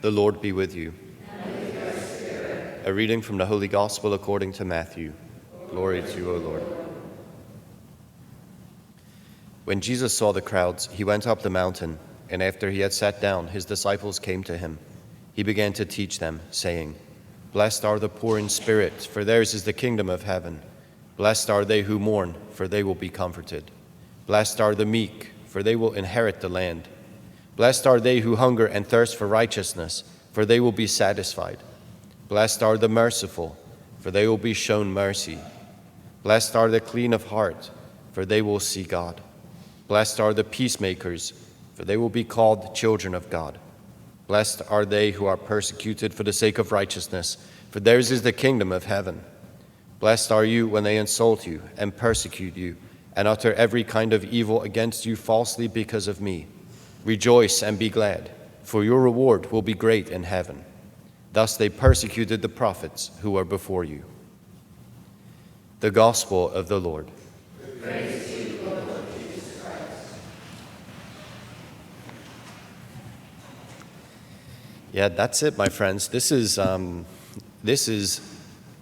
The Lord be with you. And with your spirit. A reading from the Holy Gospel according to Matthew. Glory to you, O Lord. When Jesus saw the crowds, he went up the mountain, and after he had sat down, his disciples came to him. He began to teach them, saying, "Blessed are the poor in spirit, for theirs is the kingdom of heaven. Blessed are they who mourn, for they will be comforted. Blessed are the meek, for they will inherit the land. Blessed are they who hunger and thirst for righteousness, for they will be satisfied. Blessed are the merciful, for they will be shown mercy. Blessed are the clean of heart, for they will see God. Blessed are the peacemakers, for they will be called children of God. Blessed are they who are persecuted for the sake of righteousness, for theirs is the kingdom of heaven. Blessed are you when they insult you and persecute you, and utter every kind of evil against you falsely because of me. Rejoice and be glad, for your reward will be great in heaven. Thus they persecuted the prophets who were before you." The Gospel of the Lord. Praise to you, Lord Jesus Christ. Yeah, that's it, my friends. This is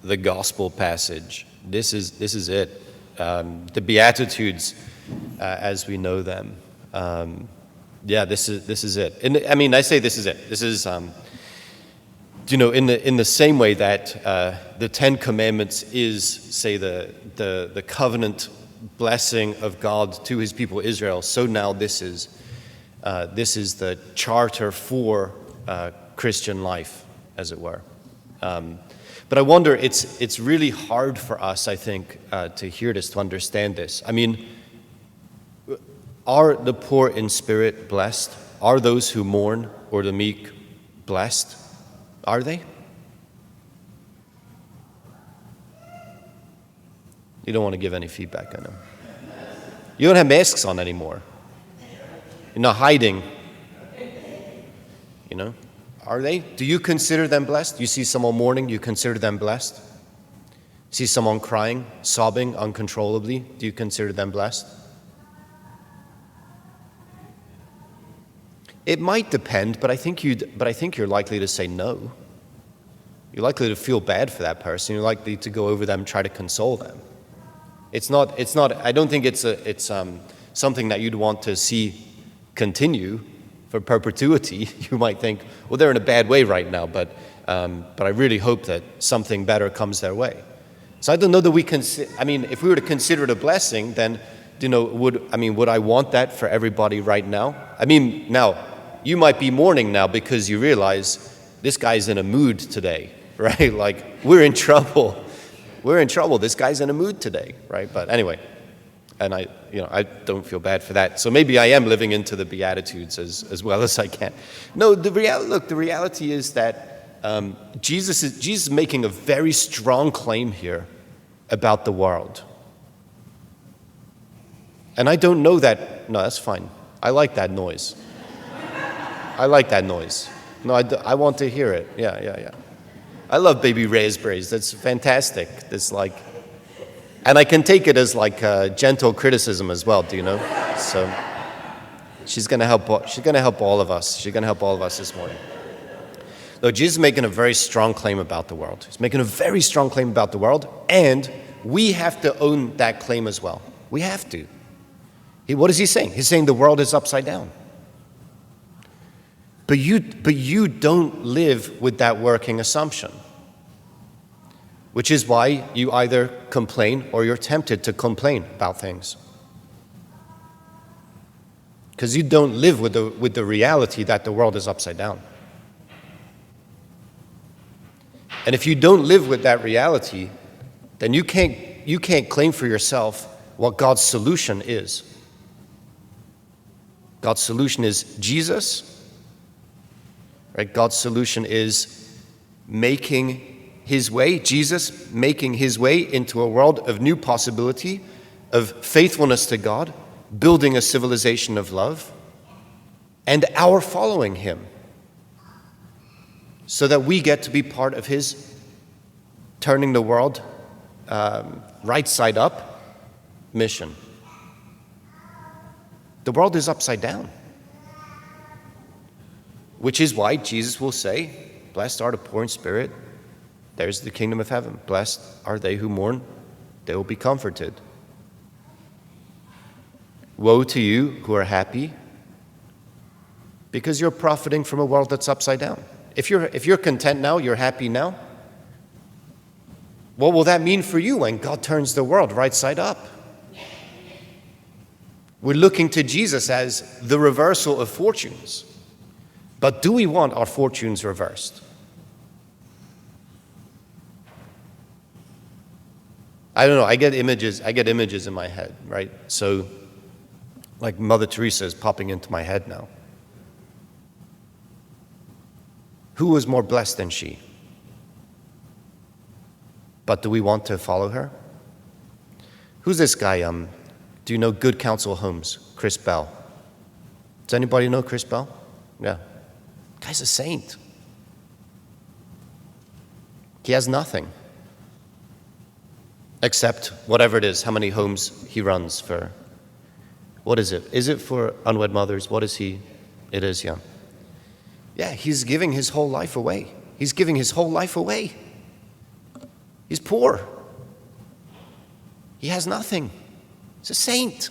the gospel passage. This is it. The Beatitudes, as we know them. This is it. And I mean, I say this is it. This is, in the same way that the Ten Commandments is, say, the covenant blessing of God to His people Israel. So now this is the charter for Christian life, as it were. But I wonder, it's really hard for us, I think, to hear this, to understand this. I mean, are the poor in spirit blessed? Are those who mourn or the meek blessed? Are they? You don't want to give any feedback, I know. You don't have masks on anymore. You're not hiding. Are they? Do you consider them blessed? You see someone mourning, you consider them blessed? See someone crying, sobbing uncontrollably, do you consider them blessed? It might depend, but I think you're likely to say no. You're likely to feel bad for that person. You're likely to go over them and try to console them. It's not. I don't think it's something that you'd want to see continue for perpetuity. You might think, well, they're in a bad way right now, but I really hope that something better comes their way. So I don't know that we can. If we were to consider it a blessing, then would I want that for everybody right now? Now you might be mourning now because you realize this guy's in a mood today, right? Like, we're in trouble. We're in trouble. This guy's in a mood today, right? But anyway, and I don't feel bad for that. So maybe I am living into the Beatitudes as well as I can. No, the reality is that Jesus is making a very strong claim here about the world. And I don't know that. No, that's fine. I like that noise. I like that noise. No, I want to hear it. Yeah. I love baby raspberries. That's fantastic. And I can take it as gentle criticism as well. Do you know? So she's going to help all of us. She's going to help all of us this morning. Look, Jesus is making a very strong claim about the world. He's making a very strong claim about the world, and we have to own that claim as well. We have to. What is he saying? He's saying the world is upside down. But you don't live with that working assumption, which is why you either complain or you're tempted to complain about things. Because you don't live with the reality that the world is upside down. And if you don't live with that reality, then you can't claim for yourself what God's solution is. God's solution is Jesus. Right? God's solution is making his way, Jesus making his way into a world of new possibility, of faithfulness to God, building a civilization of love, and our following him, so that we get to be part of his turning the world right side up mission. The world is upside down. Which is why Jesus will say, blessed are the poor in spirit, there's the kingdom of heaven. Blessed are they who mourn, they will be comforted. Woe to you who are happy, because you're profiting from a world that's upside down. If you're content now, you're happy now, what will that mean for you when God turns the world right side up? We're looking to Jesus as the reversal of fortunes. But do we want our fortunes reversed? I don't know, I get images in my head, right? So, like Mother Teresa is popping into my head now. Who was more blessed than she? But do we want to follow her? Who's this guy? Do you know Good Counsel Homes? Chris Bell. Does anybody know Chris Bell? Yeah. Guy's a saint. He has nothing. Except whatever it is, how many homes he runs for. What is it? Is it for unwed mothers? What is he? It is, yeah. Yeah, he's giving his whole life away. He's giving his whole life away. He's poor. He has nothing. He's a saint.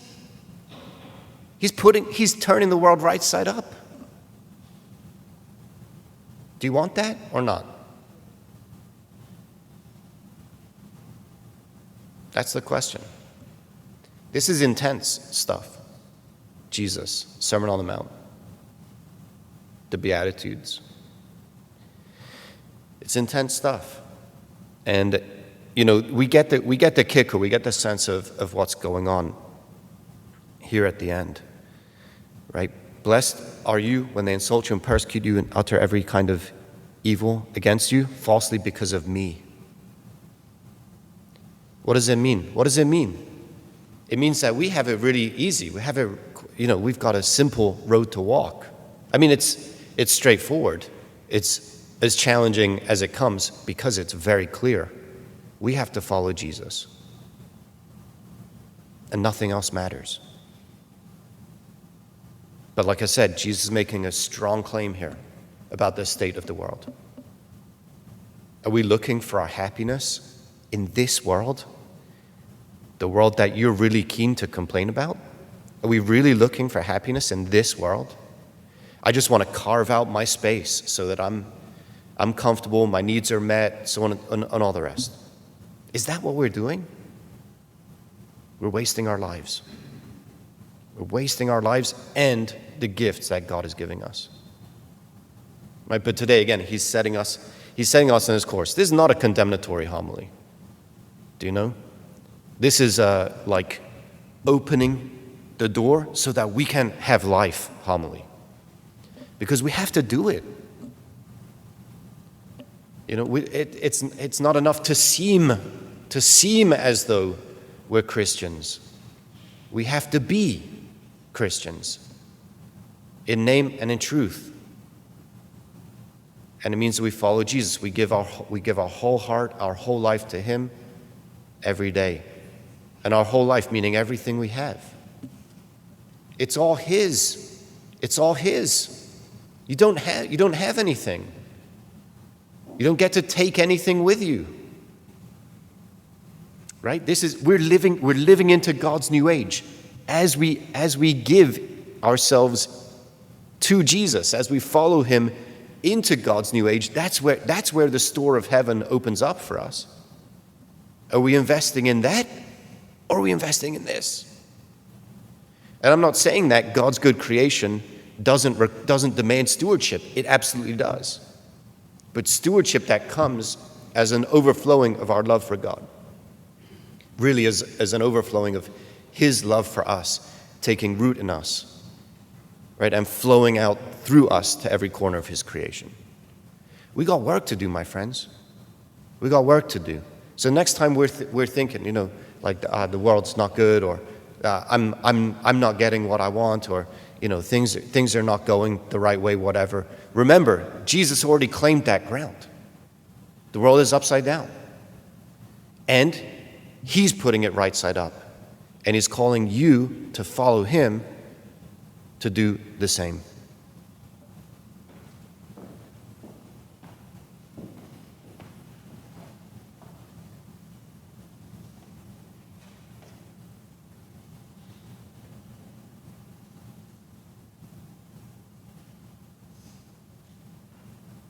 He's turning the world right side up. Do you want that or not? That's the question. This is intense stuff. Jesus, Sermon on the Mount, the Beatitudes. It's intense stuff. And, we get the kicker, we get the sense of what's going on here at the end, right? Blessed are you when they insult you and persecute you and utter every kind of evil against you, falsely because of me. What does it mean? What does it mean? It means that we have it really easy. We've got a simple road to walk. I mean, it's straightforward. It's as challenging as it comes because it's very clear. We have to follow Jesus. And nothing else matters. But like I said, Jesus is making a strong claim here about the state of the world. Are we looking for our happiness in this world? The world that you're really keen to complain about? Are we really looking for happiness in this world? I just want to carve out my space so that I'm comfortable, my needs are met, so on and all the rest. Is that what we're doing? We're wasting our lives. We're wasting our lives and the gifts that God is giving us. Right? But today, again, he's setting us on his course. This is not a condemnatory homily. Do you know? This is like opening the door so that we can have life homily. Because we have to do it. It's not enough to seem as though we're Christians. We have to be Christians in name and in truth. And it means that we follow Jesus. We give our whole heart, our whole life to him every day. And our whole life, meaning everything we have. It's all his. It's all his. You don't have anything. You don't get to take anything with you. Right? We're living into God's new age as we give ourselves to Jesus, as we follow him into God's new age. That's where the store of heaven opens up for us. Are we investing in that? Or are we investing in this? And I'm not saying that God's good creation doesn't demand stewardship. It absolutely does. But stewardship that comes as an overflowing of our love for God. Really as an overflowing of his love for us, taking root in us, right? And flowing out through us to every corner of his creation. We got work to do, my friends. We got work to do. So next time we're thinking, like the world's not good, or I'm not getting what I want, or things are not going the right way, whatever. Remember, Jesus already claimed that ground. The world is upside down. And he's putting it right side up. And he's calling you to follow him to do the same.